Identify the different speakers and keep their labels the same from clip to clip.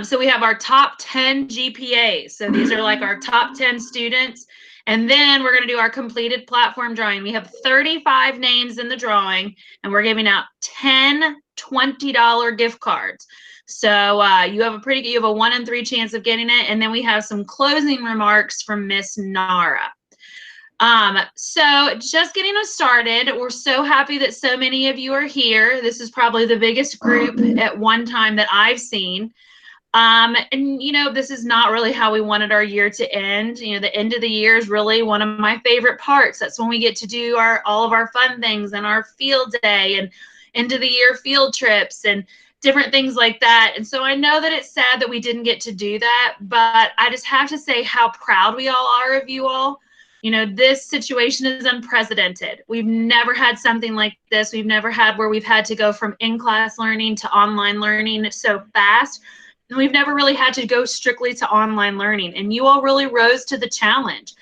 Speaker 1: So we have our top 10 GPAs. So these are like our top 10 students. And then we're going to do our completed platform drawing. We have 35 names in the drawing, and we're giving out 10 $20 gift cards. So you have a 1 in 3 chance of getting it. And then we have some closing remarks from Miss Nara. So just getting us started, we're so happy that so many of you are here. This is probably the biggest group at one time that I've seen. And this is not really how we wanted our year to end. The end of the year is really one of my favorite parts. That's when we get to do all of our fun things and our field day and end of the year field trips and different things like that. And so I know that it's sad that we didn't get to do that, but I just have to say how proud we all are of you all. This situation is unprecedented. We've never had something like this. We've never had where we've had to go from in-class learning to online learning so fast. And we've never really had to go strictly to online learning. And you all really rose to the challenge.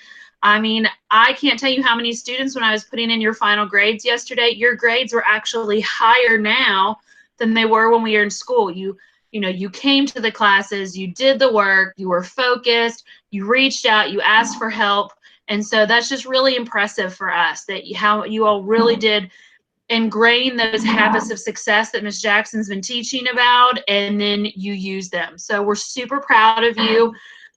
Speaker 1: I mean, I can't tell you how many students, when I was putting in your final grades yesterday, your grades were actually higher now than they were when we were in school. You came to the classes, you did the work, you were focused, you reached out, you asked for help. And so that's just really impressive for us, that how you all really did ingrain those habits of success that Ms. Jackson's been teaching about, and then you use them. So we're super proud of you.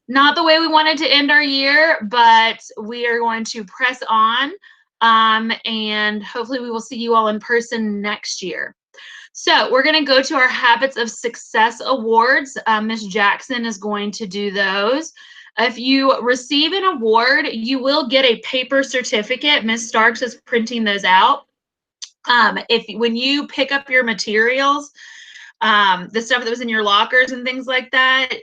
Speaker 1: Not the way we wanted to end our year, but we are going to press on, and hopefully we will see you all in person next year. So we're going to go to our Habits of Success Awards. Ms. Jackson is going to do those. If you receive an award, you will get a paper certificate. Ms. Starks is printing those out. When you pick up your materials, the stuff that was in your lockers and things like that,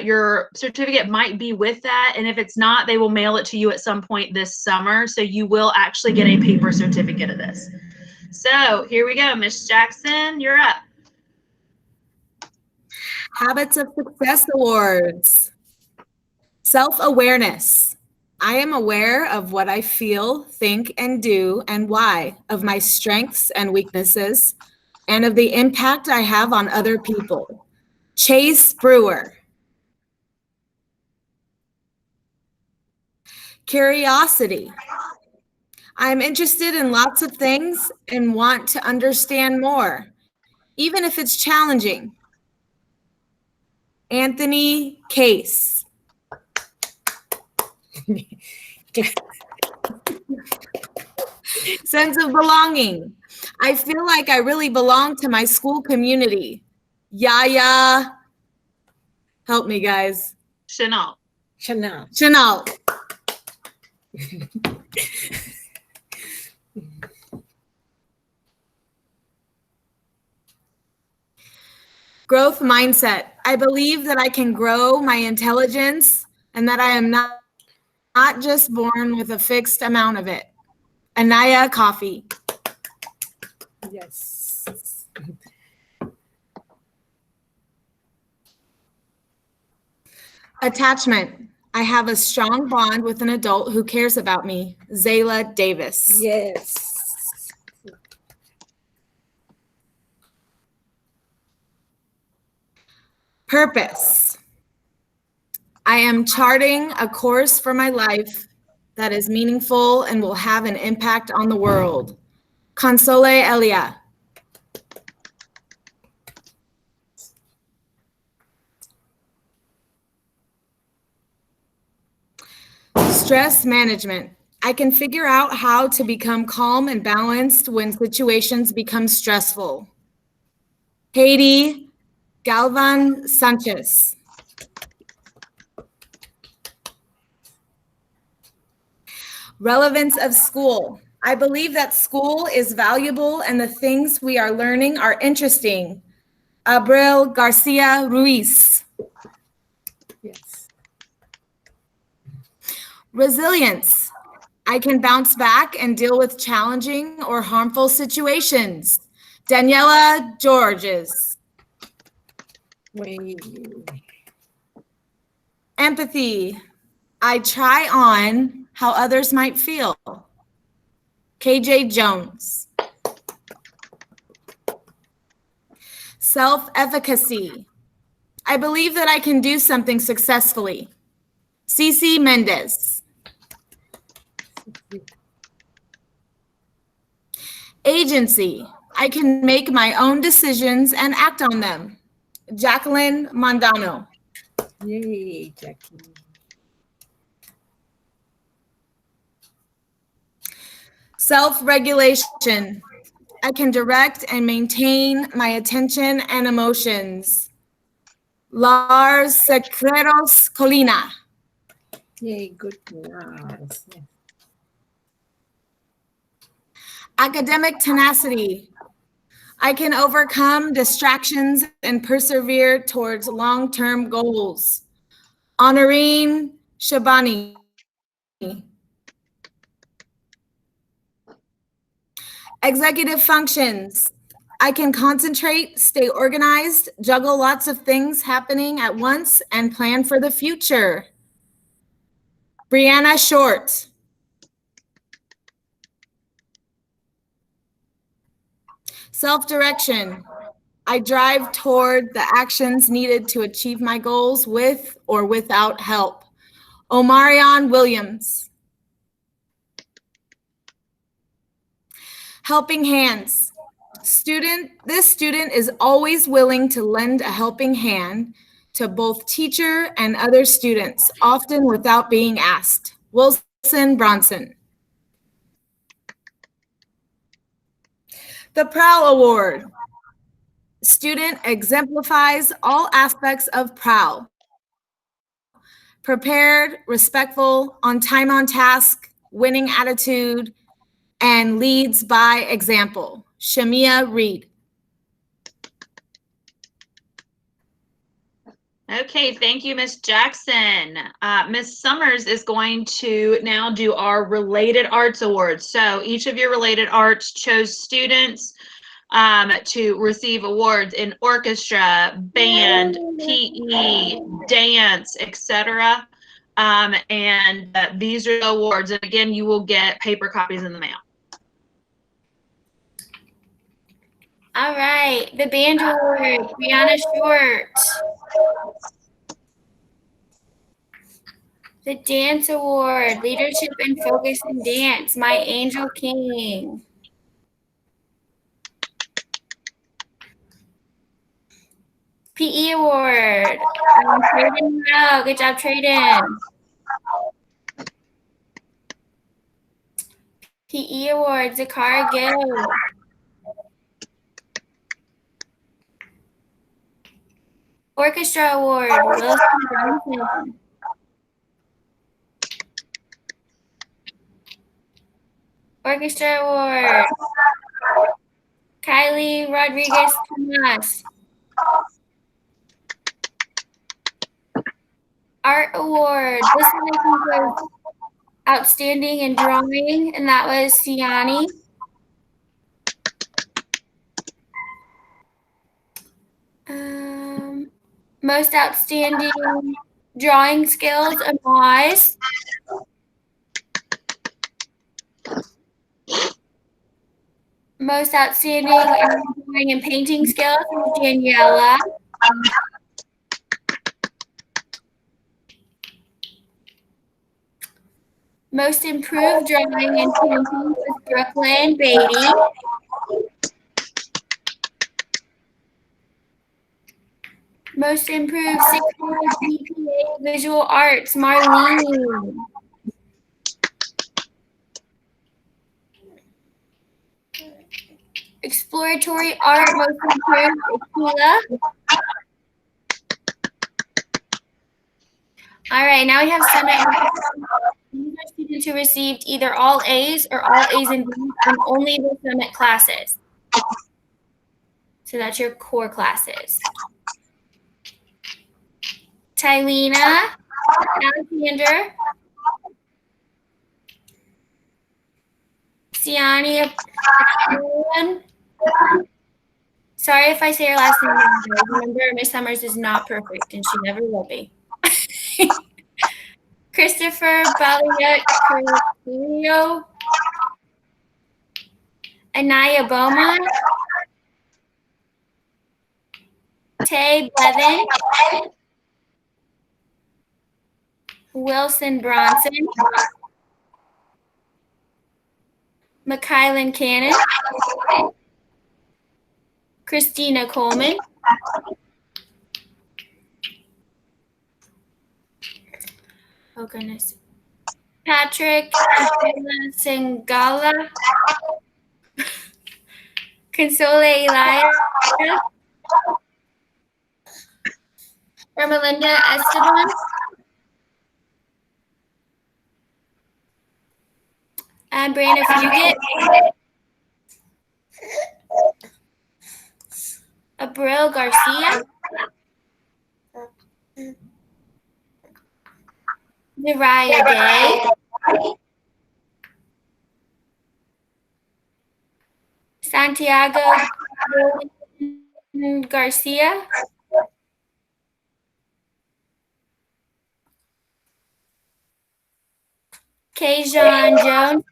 Speaker 1: your certificate might be with that. And if it's not, they will mail it to you at some point this summer. So you will actually get a paper certificate of this. So here we go. Ms. Jackson, you're up.
Speaker 2: Habits of Success Awards. Self-awareness. I am aware of what I feel, think, and do, and why, of my strengths and weaknesses, and of the impact I have on other people. Chase Brewer. Curiosity. I'm interested in lots of things and want to understand more, even if it's challenging. Anthony Case. Sense of belonging. I feel like I really belong to my school community. Yaya. Help me, guys.
Speaker 1: Chanel.
Speaker 2: Growth mindset. I believe that I can grow my intelligence and that I am not just born with a fixed amount of it. Anaya Coffee.
Speaker 3: Yes.
Speaker 2: Attachment. I have a strong bond with an adult who cares about me. Zayla Davis.
Speaker 3: Yes.
Speaker 2: Purpose. I am charting a course for my life that is meaningful and will have an impact on the world. Console Elia. Stress management. I can figure out how to become calm and balanced when situations become stressful. Katie Galvan Sanchez. Relevance of school. I believe that school is valuable and the things we are learning are interesting. Abril Garcia Ruiz.
Speaker 3: Yes.
Speaker 2: Resilience. I can bounce back and deal with challenging or harmful situations. Daniela Georges. Empathy. I try on how others might feel. KJ Jones. Self-efficacy. I believe that I can do something successfully. Cece Mendez. Agency. I can make my own decisions and act on them. Jacqueline Mondano.
Speaker 3: Yay, Jackie.
Speaker 2: Self-regulation. I can direct and maintain my attention and emotions. Lars Secreros Colina.
Speaker 3: Yay, good Lars. Yes.
Speaker 2: Academic tenacity. I can overcome distractions and persevere towards long-term goals. Honorine Shabani. Executive functions. I can concentrate, stay organized, juggle lots of things happening at once, and plan for the future. Brianna Short. Self-direction. I drive toward the actions needed to achieve my goals with or without help. Omarion Williams. Helping hands. This student is always willing to lend a helping hand to both teacher and other students, often without being asked. Wilson Bronson. The Prowl Award. Student exemplifies all aspects of Prowl. Prepared, respectful, on time on task, winning attitude, and leads by example. Shamia Reed.
Speaker 1: Okay, thank you, Miss Jackson. Miss Summers is going to now do our Related Arts Awards. So each of your Related Arts chose students to receive awards in orchestra, band, PE, dance, etc. And these are the awards. And again, you will get paper copies in the mail.
Speaker 4: All right, the band award, Brianna Short. The dance award, Leadership and Focus in Dance, My Angel King. PE award, Trayden Morel. Good job, Trayden. PE award, Zakara Gill. Orchestra award, Wilson Johnson. Orchestra award, Kylie Rodriguez Tomas. Art award, this one I think was outstanding in drawing, and that was Siani. Most outstanding drawing skills, Amaz. Most outstanding drawing and painting skills, Daniela. Most improved drawing and painting was Brooklyn Beatty. Most improved 600 GPA visual arts, Marlene. Exploratory art, most improved, Akila. All right, now we have Summit. These are students who received either all A's or all A's and B's in only the Summit classes. So that's your core classes. Tylena, Alexander, Siani, sorry if I say your last name wrong. Remember, Miss Summers is not perfect, and she never will be. Christopher Balia, Anaya Beaumont, Tay Blevin, Wilson Bronson, McKylan Cannon, Christina Coleman, oh goodness, Patrick Singala, Console Elia, Ermelinda Esteban, and Brandon Fugit, Abril Garcia, Mariah Day, Santiago Garcia, Kajon Jones,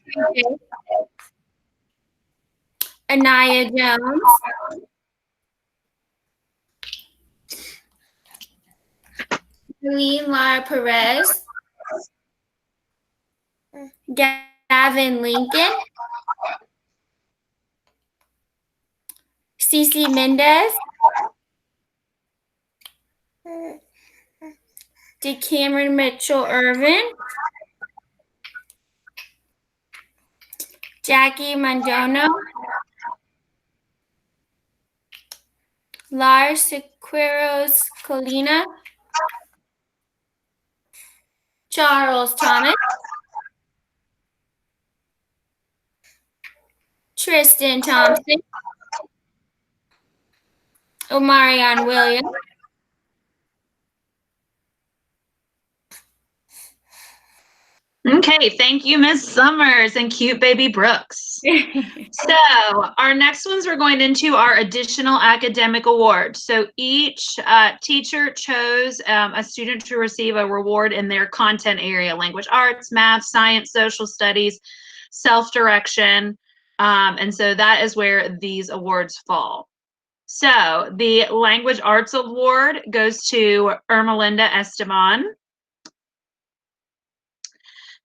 Speaker 4: Anaya Jones, Eileen Lara Perez, Gavin Lincoln, Cece Mendez, DeCameron Mitchell Irvin, Jackie Mandono, Lars Sequeiros Colina, Charles Thomas, Tristan Thompson, Omarion Williams,
Speaker 1: Okay, thank you, Ms. Summers and cute baby Brooks. So our next ones we're going into are additional academic awards. So each teacher chose a student to receive a reward in their content area: language arts, math, science, social studies, self-direction. And so that is where these awards fall. So the language arts award goes to Ermelinda Esteban.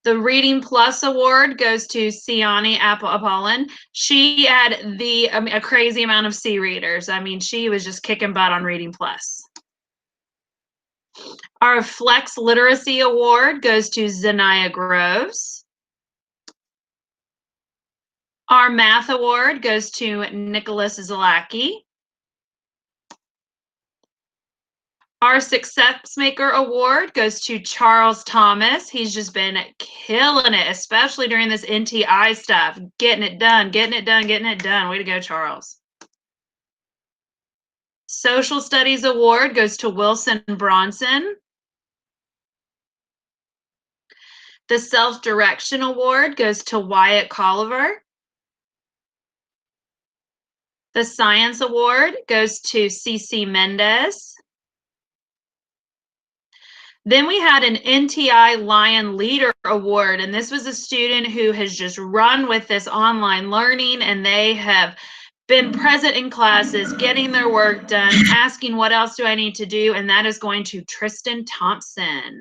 Speaker 1: The Reading Plus Award goes to Siani Apollon. She had a crazy amount of C readers. I mean, she was just kicking butt on Reading Plus. Our Flex Literacy Award goes to Zanaya Groves. Our Math Award goes to Nicholas Zalaki. Our Success Maker Award goes to Charles Thomas. He's just been killing it, especially during this NTI stuff. Getting it done, getting it done, getting it done. Way to go, Charles. Social Studies Award goes to Wilson Bronson. The Self-Direction Award goes to Wyatt Colliver. The Science Award goes to Cece Mendez. Then we had an NTI Lion Leader Award, and this was a student who has just run with this online learning, and they have been present in classes, getting their work done, asking what else do I need to do, and that is going to Tristan Thompson.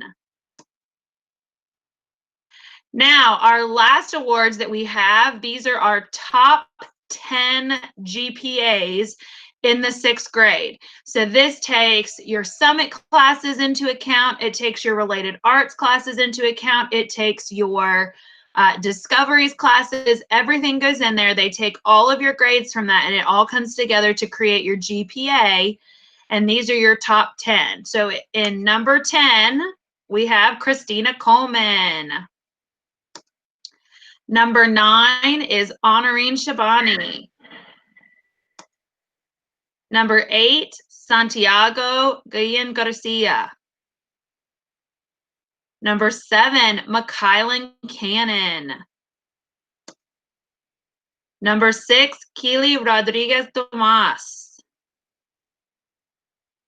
Speaker 1: Now, our last awards that we have, these are our top 10 GPAs in the 6th grade. So this takes your summit classes into account. It takes your related arts classes into account. It takes your discoveries classes. Everything goes in there. They take all of your grades from that, and it all comes together to create your GPA. And these are your top 10. So in number 10, we have Christina Coleman. Number 9 is Honorine Shabani. Number 8, Santiago Guillen Garcia. Number 7, McKylan Cannon. Number 6, Keely Rodriguez Tomas.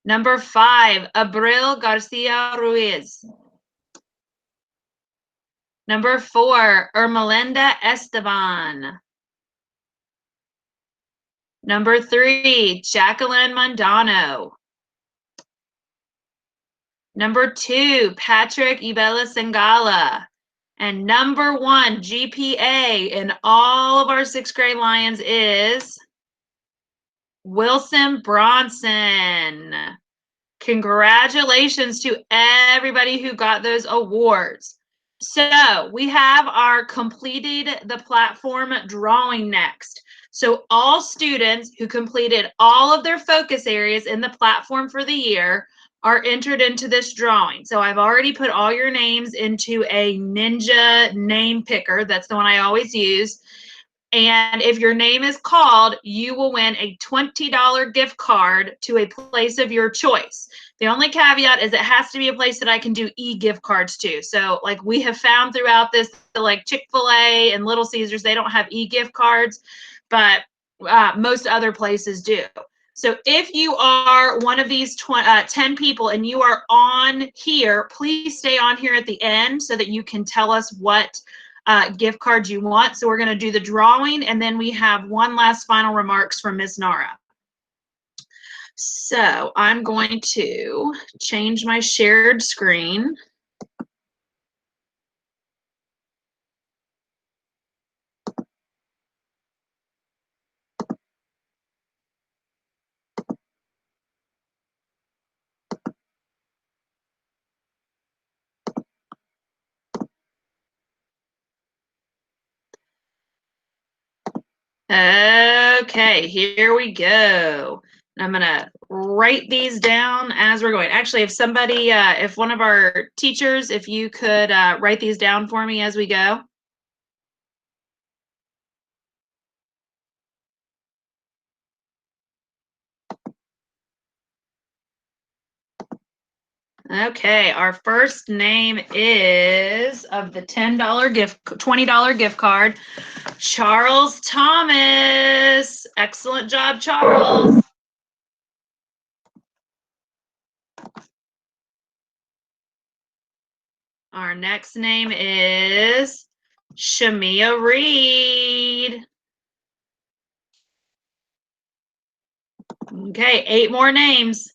Speaker 1: Number 5, Abril Garcia Ruiz. Number 4, Ermelinda Esteban. Number 3, Jacqueline Mondano. Number 2, Patrick Ibella Singala. And number 1 GPA in all of our 6th grade Lions is Wilson Bronson. Congratulations to everybody who got those awards. So we have our completed the platform drawing next. So all students who completed all of their focus areas in the platform for the year are entered into this drawing. So I've already put all your names into a Ninja name picker. That's the one I always use. And if your name is called, you will win a $20 gift card to a place of your choice. The only caveat is it has to be a place that I can do e-gift cards to. So like we have found throughout this, like Chick-fil-A and Little Caesars, they don't have e-gift cards, but most other places do. So if you are one of these 10 people and you are on here, please stay on here at the end so that you can tell us what gift card you want. So we're going to do the drawing, and then we have one last final remarks from Miss Nara. So I'm going to change my shared screen. Okay, here we go. I'm gonna write these down as we're going. Actually, if somebody, if one of our teachers, if you could write these down for me as we go. Okay, our first name is of the $20 gift card, Charles Thomas. Excellent job, Charles. Our next name is Shamia Reed. Okay, 8 more names.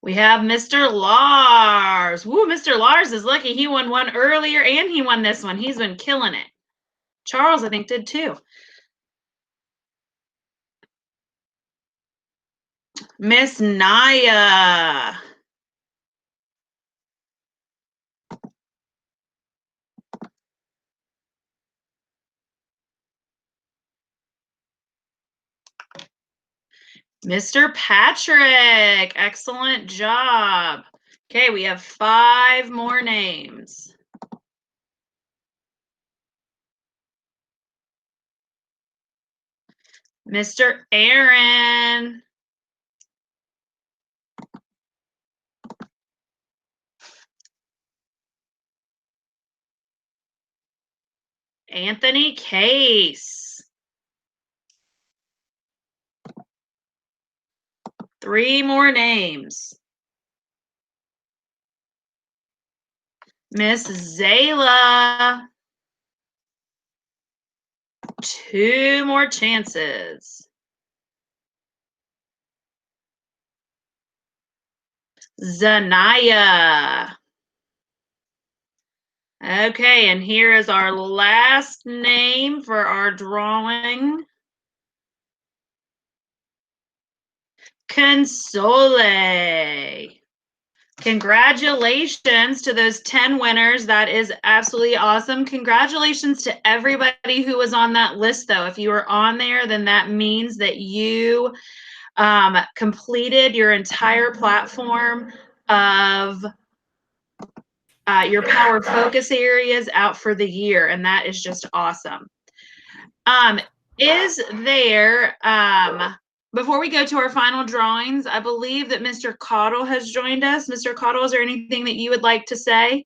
Speaker 1: We have Mr. Lars. Woo, Mr. Lars is lucky. He won one earlier and he won this one. He's been killing it. Charles, I think, did too. Miss Naya. Mr. Patrick, excellent job. Okay, we have 5 more names. Mr. Aaron. Anthony Case. 3 more names. Miss Zayla. 2 more chances. Zanaya. Okay, and here is our last name for our drawing. Console. Congratulations to those 10 winners. That is absolutely awesome. Congratulations to everybody who was on that list, though. If you were on there, then that means that you completed your entire platform of your power focus areas out for the year, and that is just awesome. Is there, before we go to our final drawings, I believe that Mr. Cottle has joined us. Mr. Cottle, is there anything that you would like to say?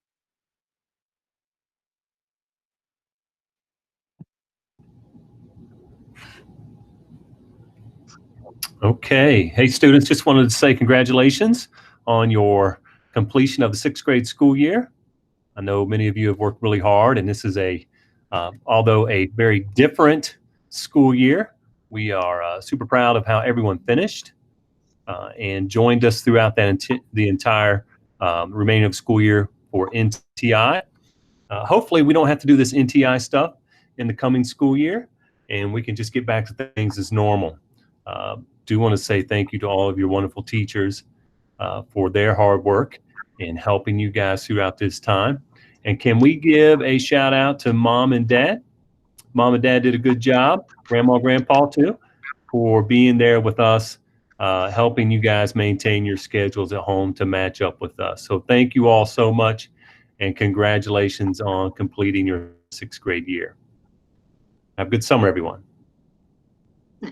Speaker 5: Okay. Hey, students, just wanted to say congratulations on your completion of the 6th grade school year. I know many of you have worked really hard, and this is although a very different school year, We are super proud of how everyone finished and joined us throughout the entire remaining of school year for NTI. Hopefully, we don't have to do this NTI stuff in the coming school year, and we can just get back to things as normal. Do want to say thank you to all of your wonderful teachers for their hard work in helping you guys throughout this time. And can we give a shout out to Mom and Dad? Mom and Dad did a good job, Grandma, Grandpa too, for being there with us, helping you guys maintain your schedules at home to match up with us. So thank you all so much, and congratulations on completing your 6th grade year. Have a good summer, everyone.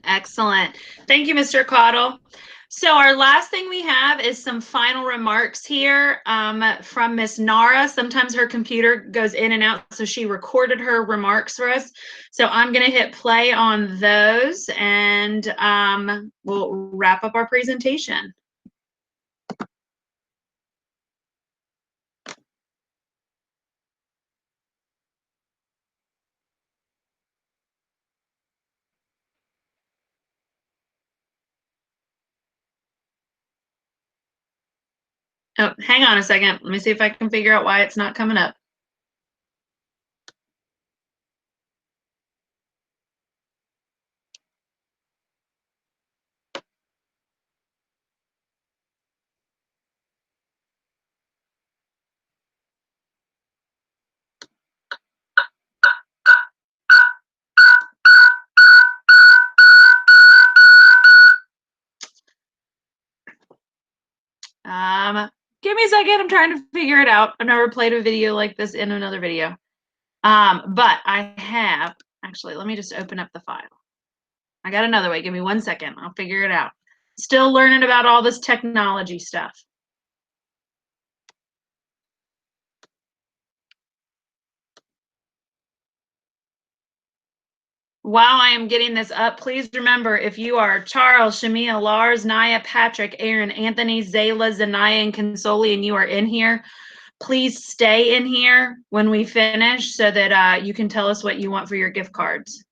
Speaker 1: Excellent. Thank you, Mr. Caudle. So our last thing we have is some final remarks here from Miss Nara. Sometimes her computer goes in and out, so she recorded her remarks for us. So I'm going to hit play on those, and we'll wrap up our presentation. Oh, hang on a second. Let me see if I can figure out why it's not coming up. Give me a second. I'm trying to figure it out. I've never played a video like this in another video. But I have, actually, let me just open up the file. I got another way. Give me 1 second. I'll figure it out. Still learning about all this technology stuff. While I am getting this up, please remember, if you are Charles, Shamia, Lars, Naya, Patrick, Aaron, Anthony, Zayla, Zanaya, and Consoli, and you are in here, please stay in here when we finish so that you can tell us what you want for your gift cards.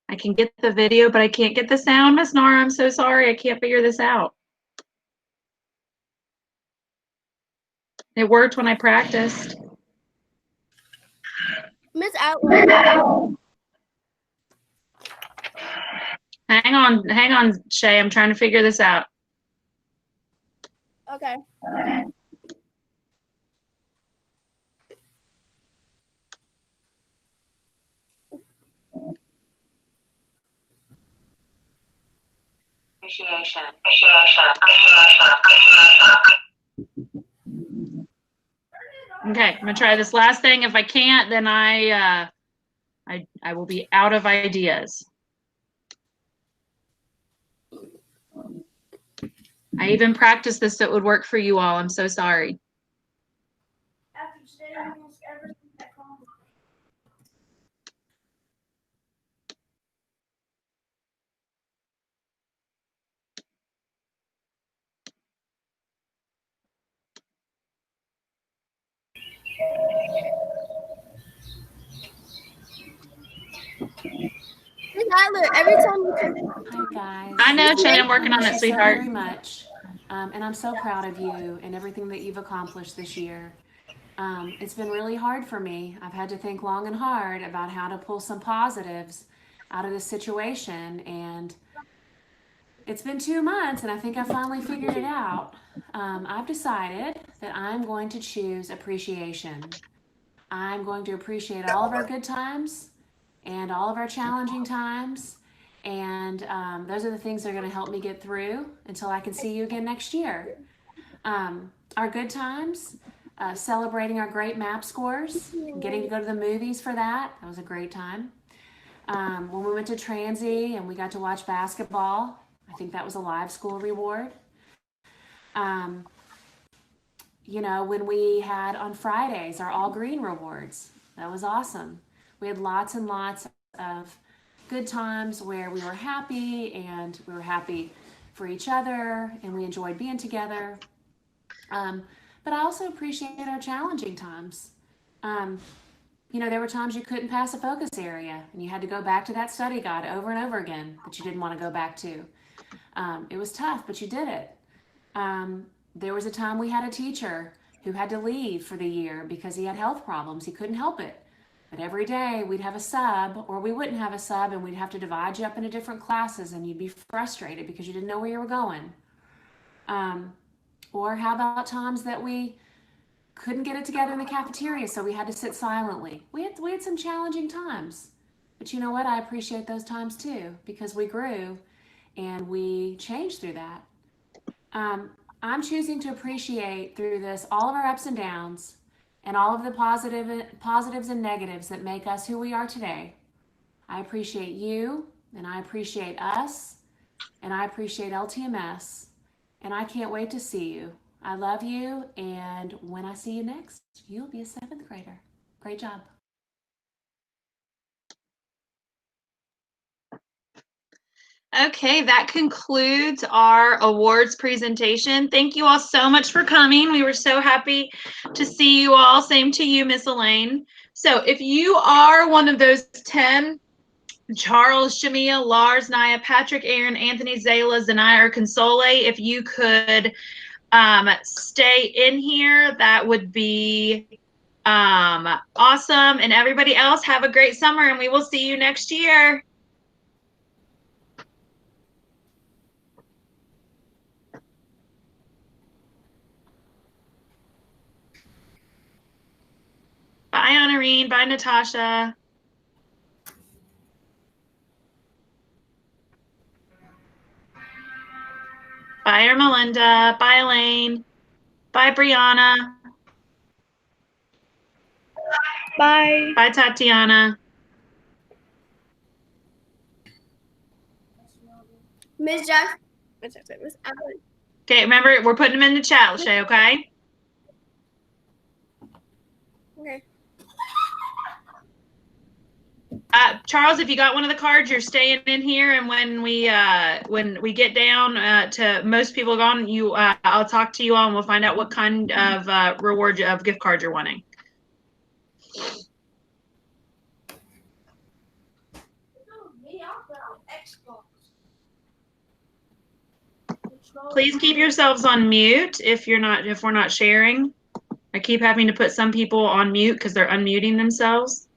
Speaker 1: I can get the video, but I can't get the sound, Miss Nara. I'm so sorry. I can't figure this out. It worked when I practiced.
Speaker 4: Miss Outlaw.
Speaker 1: Hang on, Shay. I'm trying to figure this out.
Speaker 4: Okay.
Speaker 1: Okay, I'm gonna try this last thing. If I can't, then I will be out of ideas. I even practiced this so it would work for you all. I'm so sorry.
Speaker 4: Miss Adler, every time you
Speaker 6: Hi guys.
Speaker 1: I know, Shay, I'm working on
Speaker 6: I
Speaker 1: it,
Speaker 6: miss you
Speaker 1: sweetheart.
Speaker 6: so very much, and I'm so proud of you and everything that you've accomplished this year. It's been really hard for me. I've had to think long and hard about how to pull some positives out of this situation, and it's been 2 months, and I think I finally figured it out. I've decided that I'm going to choose appreciation. I'm going to appreciate all of our good times and all of our challenging times. And those are the things that are going to help me get through until I can see you again next year. Our good times, celebrating our great MAP scores, getting to go to the movies for that. That was a great time. When we went to Transy and we got to watch basketball, I think that was a live school reward. when we had on Fridays our all green rewards. That was awesome. We had lots and lots of good times where we were happy and we were happy for each other and we enjoyed being together. But I also appreciate our challenging times. There were times you couldn't pass a focus area and you had to go back to that study guide over and over again that you didn't want to go back to. It was tough, but you did it. There was a time we had a teacher who had to leave for the year because he had health problems. He couldn't help it. But every day we'd have a sub, or we wouldn't have a sub, and we'd have to divide you up into different classes, and you'd be frustrated because you didn't know where you were going. Or how about times that we couldn't get it together in the cafeteria, so we had to sit silently. We had some challenging times. But you know what? I appreciate those times too, because we grew and we changed through that. I'm choosing to appreciate through this all of our ups and downs and all of the positives and negatives that make us who we are today. I appreciate you, and I appreciate us, and I appreciate LTMS, and I can't wait to see you. I love you, and when I see you next, you'll be a 7th grader. Great job.
Speaker 1: Okay, that concludes our awards presentation. Thank you all so much for coming. We were so happy to see you all. Same to you, Miss Elaine. So if you are one of those 10, Charles, Shamia, Lars, Naya, Patrick, Aaron, Anthony, Zayla, Zanaya, or Console, if you could stay in here, that would be awesome. And everybody else, have a great summer, and we will see you next year. Bye, Honorine. Bye, Natasha. Bye, Ermelinda. Bye, Elaine. Bye, Brianna.
Speaker 7: Bye.
Speaker 1: Bye, Tatiana.
Speaker 7: Miss Jackson. Miss Evelyn.
Speaker 1: Okay, remember, we're putting them in the chat, Lachey, okay?
Speaker 7: Okay.
Speaker 1: Charles, if you got one of the cards, you're staying in here, and when we get down to most people gone, I'll talk to you all, and we'll find out what kind of reward of gift card you're wanting. Please keep yourselves on mute if we're not sharing. I keep having to put some people on mute because they're unmuting themselves.